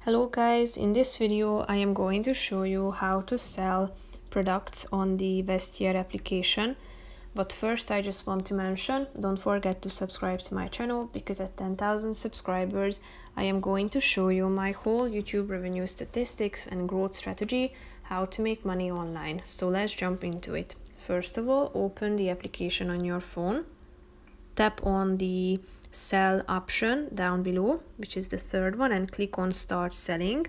Hello guys, in this video I am going to show you how to sell products on the Vestiaire application. But first I just want to mention, don't forget to subscribe to my channel, because at 10,000 subscribers I am going to show you my whole YouTube revenue statistics and growth strategy, how to make money online. So let's jump into it. First of all, open the application on your phone, tap on the sell option down below, which is the third one, and click on start selling.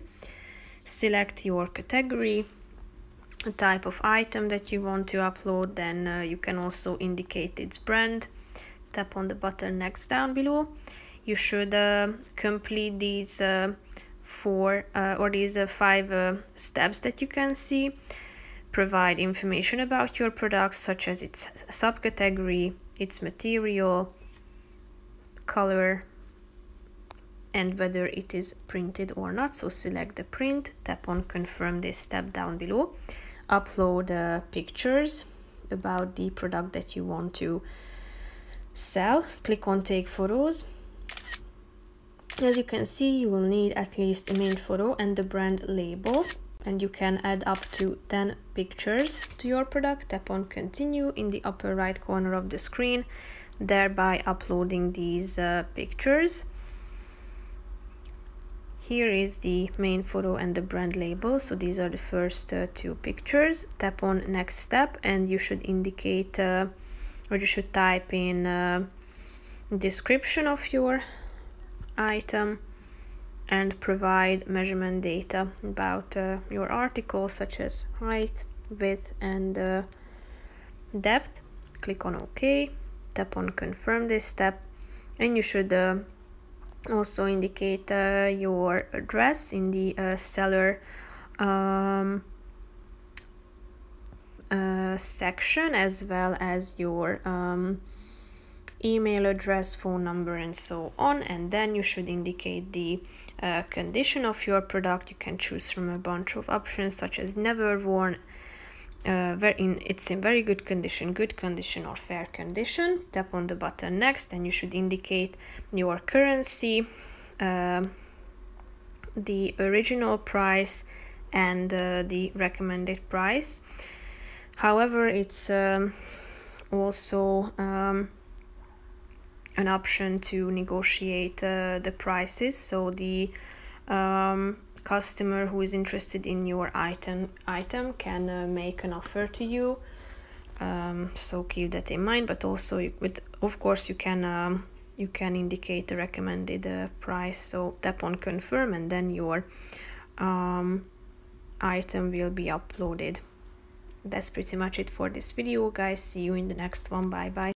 Select your category, a type of item that you want to upload, then you can also indicate its brand. Tap on the button next down below. You should complete these five steps that you can see. Provide information about your product, such as its subcategory, its material, color, and whether it is printed or not. So select the print, tap on confirm this step down below. Upload pictures about the product that you want to sell. Click on take photos. As you can see, you will need at least a main photo and the brand label, and you can add up to 10 pictures to your product. Tap on continue in the upper right corner of the screen, thereby uploading these pictures. Here is the main photo and the brand label, so these are the first two pictures. Tap on next step, and you should indicate or you should type in description of your item and provide measurement data about your article, such as height, width, and depth. Click on OK. Tap on confirm this step, and you should also indicate your address in the seller section, as well as your email address, phone number, and so on. And then you should indicate the condition of your product. You can choose from a bunch of options, such as never worn, it's in very good condition, or fair condition. Tap on the button next, and you should indicate your currency, the original price, and the recommended price. However, it's also an option to negotiate the prices, so the customer who is interested in your item can make an offer to you. So keep that in mind. But also, of course, you can indicate the recommended price. So tap on confirm, and then your item will be uploaded. That's pretty much it for this video, guys. See you in the next one. Bye bye.